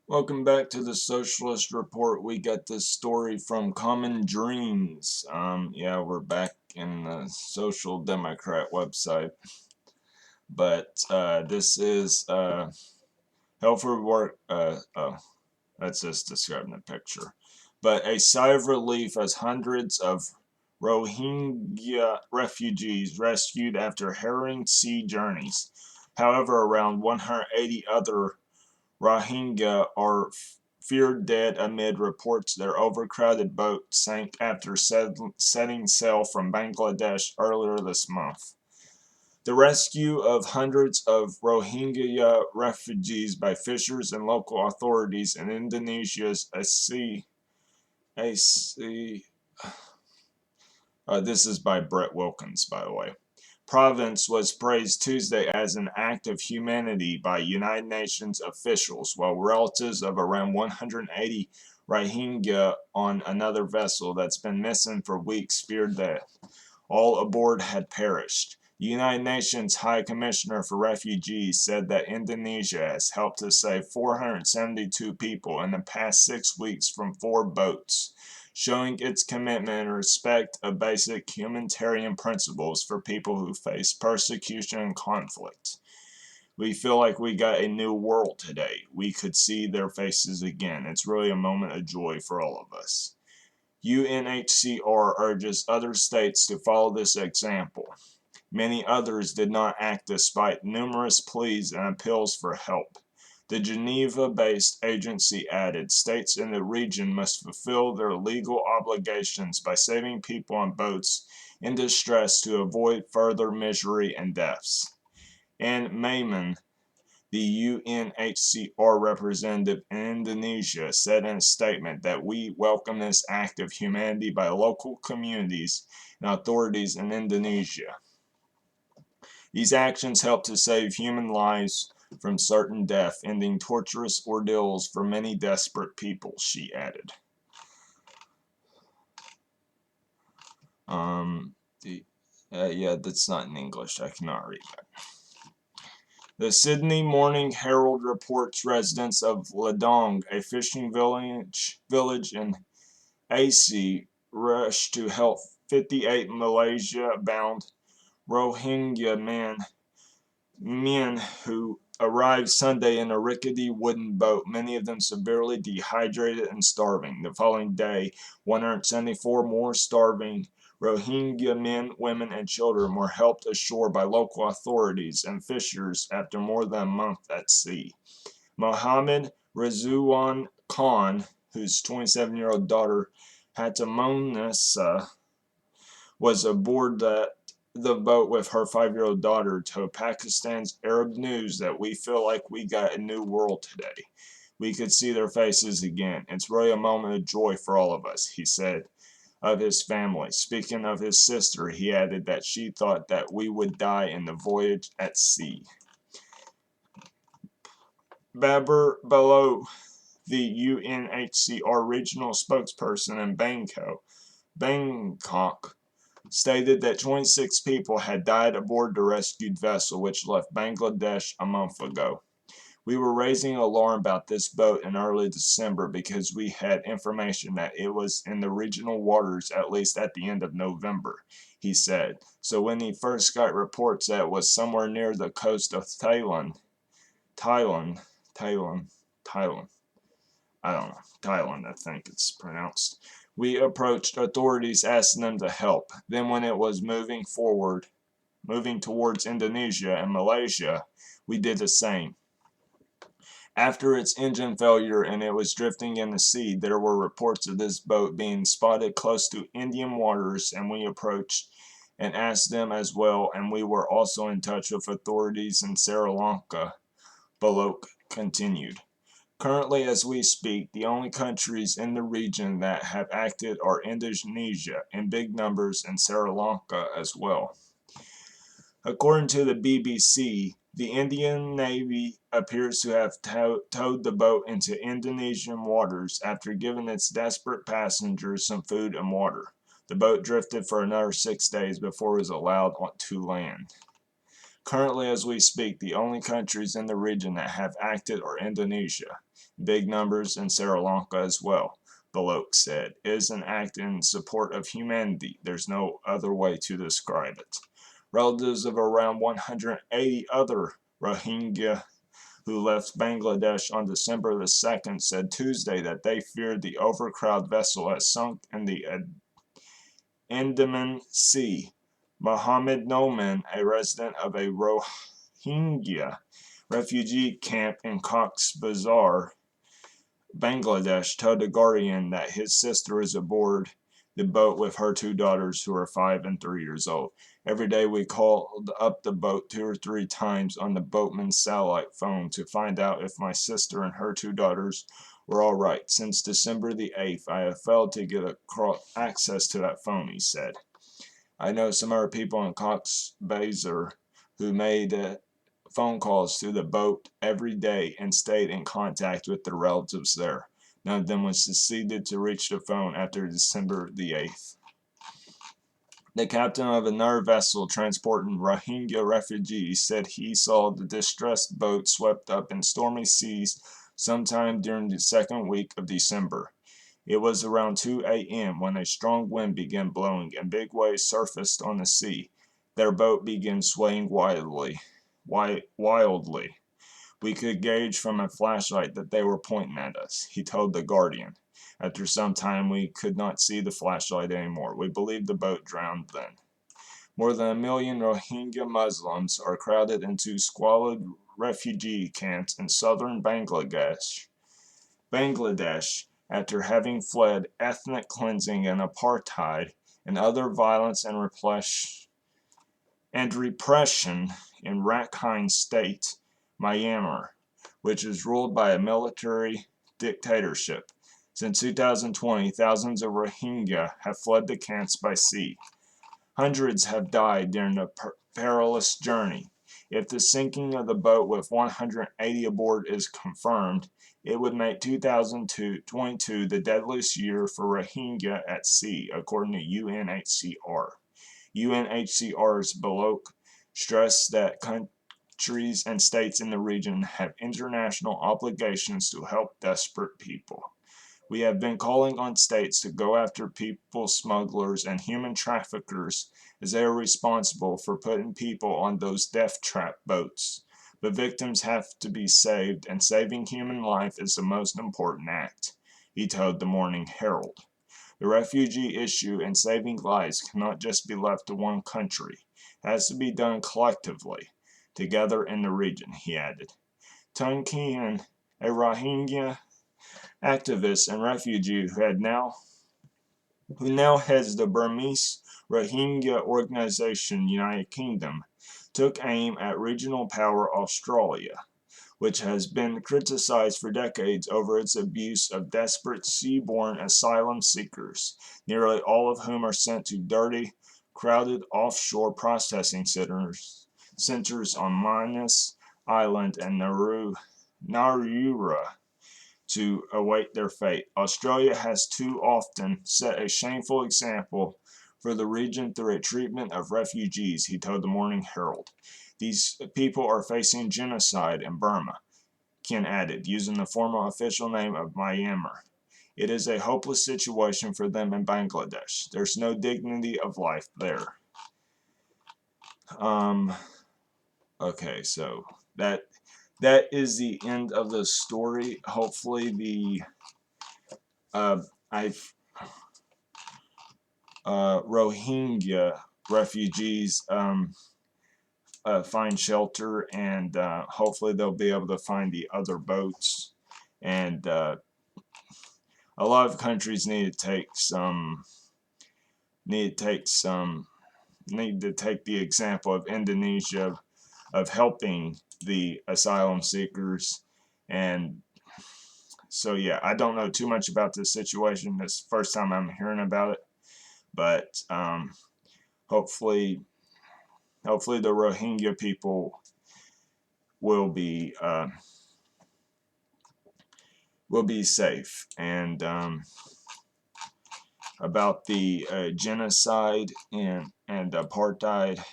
Welcome back to the Socialist Report. We got this story from Common Dreams. Yeah, we're back in the Social Democrat website. But this is Hell for Work. That's just describing the picture. But a sigh of relief as hundreds of Rohingya refugees rescued after harrowing sea journeys. However, around 180 other Rohingya are feared dead amid reports their overcrowded boat sank after setting sail from Bangladesh earlier this month. The rescue of hundreds of Rohingya refugees by fishers and local authorities in Indonesia's Aceh. This is by Brett Wilkins, by the way. Province was praised Tuesday as an act of humanity by United Nations officials, while relatives of around 180 Rohingya on another vessel that's been missing for weeks feared that all aboard had perished. The United Nations High Commissioner for Refugees said that Indonesia has helped to save 472 people in the past 6 weeks from 4 boats, showing its commitment and respect of basic humanitarian principles for people who face persecution and conflict. We feel like we got a new world today. We could see their faces again. It's really a moment of joy for all of us. UNHCR urges other states to follow this example. Many others did not act despite numerous pleas and appeals for help. The Geneva-based agency added, states in the region must fulfill their legal obligations by saving people on boats in distress to avoid further misery and deaths. Anne Mayman, the UNHCR representative in Indonesia, said in a statement that we welcome this act of humanity by local communities and authorities in Indonesia. These actions help to save human lives from certain death, ending torturous ordeals for many desperate people, she added. Yeah, that's not in English. I cannot read that. The Sydney Morning Herald reports residents of Ladong, a fishing village in Aceh, rushed to help 58 Malaysia-bound Rohingya men who arrived Sunday in a rickety wooden boat, many of them severely dehydrated and starving. The following day, 174 more starving Rohingya men, women, and children were helped ashore by local authorities and fishers after more than a month at sea. Mohammed Rizwan Khan, whose 27-year-old daughter Hatamonessa was aboard the boat with her 5-year-old daughter, told Pakistan's Arab News that we feel like we got a new world today. We could see their faces again. It's really a moment of joy for all of us, he said of his family. Speaking of his sister, he added that she thought that we would die in the voyage at sea. Babar Baloch, the UNHCR regional spokesperson in Bangkok, stated that 26 people had died aboard the rescued vessel, which left Bangladesh a month ago. We were raising alarm about this boat in early December because we had information that it was in the regional waters at least at the end of November, he said. So when he first got reports that it was somewhere near the coast of Thailand, I think it's pronounced. We approached authorities asking them to help. Then when it was moving towards Indonesia and Malaysia, we did the same. After its engine failure and it was drifting in the sea, there were reports of this boat being spotted close to Indian waters, and we approached and asked them as well, and we were also in touch with authorities in Sri Lanka, Baloch continued. Currently, as we speak, the only countries in the region that have acted are Indonesia in big numbers and Sri Lanka as well. According to the BBC, the Indian Navy appears to have towed the boat into Indonesian waters after giving its desperate passengers some food and water. The boat drifted for another 6 days before it was allowed to land. Currently, as we speak, the only countries in the region that have acted are Indonesia, big numbers, and Sri Lanka as well. Balok said, "It is an act in support of humanity. There's no other way to describe it." Relatives of around 180 other Rohingya who left Bangladesh on December the 2nd said Tuesday that they feared the overcrowded vessel had sunk in the Andaman Sea. Mohammed Noman, a resident of a Rohingya refugee camp in Cox's Bazar, Bangladesh, told The Guardian that his sister is aboard the boat with her two daughters who are 5 and 3 years old. "Every day we called up the boat 2 or 3 times on the boatman's satellite phone to find out if my sister and her two daughters were all right. Since December the 8th, I have failed to get access to that phone," he said. "I know some other people in Cox's Bazar who made phone calls to the boat every day and stayed in contact with their relatives there. None of them was succeeded to reach the phone after December the 8th. The captain of another vessel transporting Rohingya refugees said he saw the distressed boat swept up in stormy seas sometime during the second week of December. It was around 2 a.m. when a strong wind began blowing and big waves surfaced on the sea. Their boat began swaying wildly. We could gauge from a flashlight that they were pointing at us," he told The Guardian. "After some time, we could not see the flashlight anymore. We believed the boat drowned then." More than 1 million Rohingya Muslims are crowded into squalid refugee camps in southern Bangladesh after having fled ethnic cleansing and apartheid and other violence and repression in Rakhine State, Myanmar, which is ruled by a military dictatorship. Since 2020, thousands of Rohingya have fled the camps by sea. Hundreds have died during the perilous journey. If the sinking of the boat with 180 aboard is confirmed, it would make 2022 the deadliest year for Rohingya at sea, according to UNHCR. UNHCR's Balok stressed that countries and states in the region have international obligations to help desperate people. "We have been calling on states to go after people smugglers and human traffickers as they are responsible for putting people on those death trap boats. But victims have to be saved, and saving human life is the most important act," he told the Morning Herald. "The refugee issue and saving lives cannot just be left to one country. It has to be done collectively, together in the region," he added. Tun Kian, a Rohingya activist and refugee who now heads the Burmese Rohingya organization United Kingdom, took aim at regional power Australia, which has been criticized for decades over its abuse of desperate seaborne asylum seekers, nearly all of whom are sent to dirty, crowded offshore processing centers on Manus Island and Nauru to await their fate. Australia has too often set a shameful example for the region through its treatment of refugees, he told the Morning Herald. "These people are facing genocide in Burma," Ken added, using the formal official name of Myanmar. "It is a hopeless situation for them in Bangladesh. There's no dignity of life there." Okay, so that is the end of the story. Hopefully the Rohingya refugees find shelter, and hopefully they'll be able to find the other boats. And a lot of countries need to take the example of Indonesia of helping the asylum seekers. And so yeah, I don't know too much about this situation. This is the first time I'm hearing about it, but hopefully the Rohingya people will be safe. And about the genocide and apartheid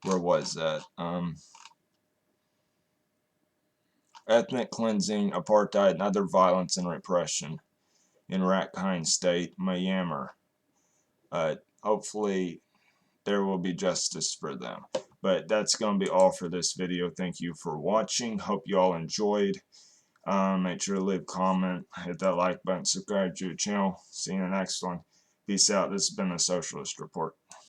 where was that? Ethnic cleansing, apartheid, and other violence and repression in Rakhine State, Myanmar. Hopefully there will be justice for them. But that's going to be all for this video. Thank you for watching. Hope you all enjoyed. Make sure to leave a comment, hit that like button, subscribe to the channel. See you in the next one. Peace out. This has been the Socialist Report.